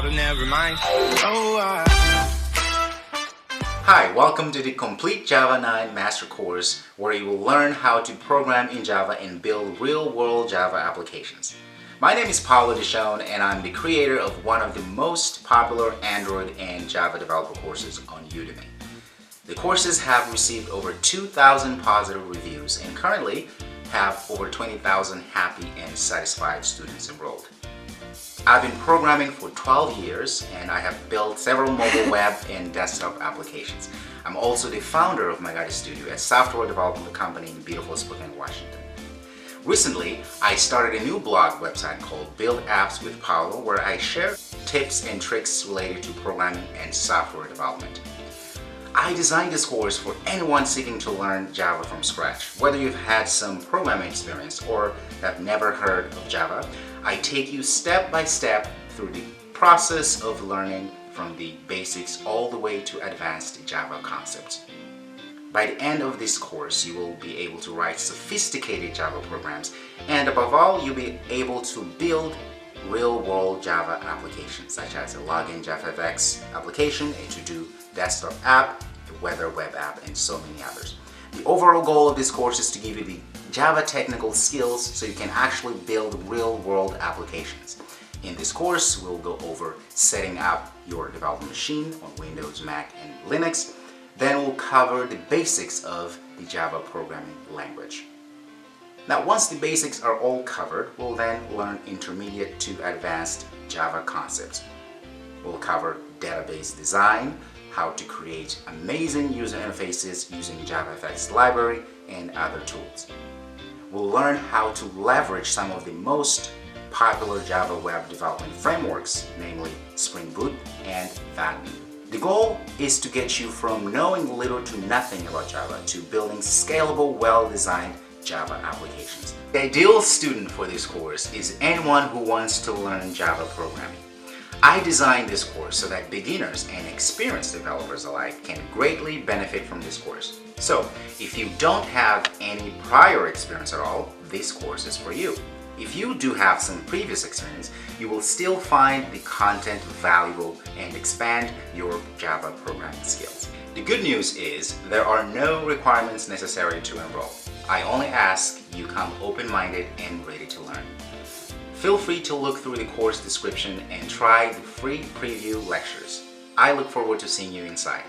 but never mind. Hi, welcome to the Complete Java 9 Master Course, where you will learn how to program in Java and build real-world Java applications. My name is Paulo Deschone, and I'm the creator of one of the most popular Android and Java developer courses on Udemy. The courses have received over 2,000 positive reviews and currently have over 20,000 happy and satisfied students enrolled. I've been programming for 12 years and I have built several mobile web and desktop applications. I'm also the founder of Maven Git Studio, a software development company in beautiful Spokane, Washington. Recently, I started a new blog website called Build Apps with Paulo, where I share tips and tricks related to programming and software development. I designed this course for anyone seeking to learn Java from scratch. Whether you've had some programming experience or have never heard of Java, I take you step by step through the process of learning from the basics all the way to advanced Java concepts. By the end of this course, you will be able to write sophisticated Java programs, and above all, you'll be able to build real-world Java applications such as a login JavaFX application, a to-do desktop app, a weather web app, and so many others. The overall goal of this course is to give you the Java technical skills so you can actually build real-world applications. In this course, we'll go over setting up your development machine on Windows, Mac, and Linux. Then we'll cover the basics of the Java programming language. Now, once the basics are all covered, we'll then learn intermediate to advanced Java concepts. We'll cover database design, how to create amazing user interfaces using JavaFX library and other tools. We'll learn how to leverage some of the most popular Java web development frameworks, namely Spring Boot and Maven. The goal is to get you from knowing little to nothing about Java to building scalable, well-designed Java applications. The ideal student for this course is anyone who wants to learn Java programming. I designed this course so that beginners and experienced developers alike can greatly benefit from this course. So, if you don't have any prior experience at all, this course is for you. If you do have some previous experience, you will still find the content valuable and expand your Java programming skills. The good news is there are no requirements necessary to enroll. I only ask you come open-minded and ready to learn. Feel free to look through the course description and try the free preview lectures. I look forward to seeing you inside.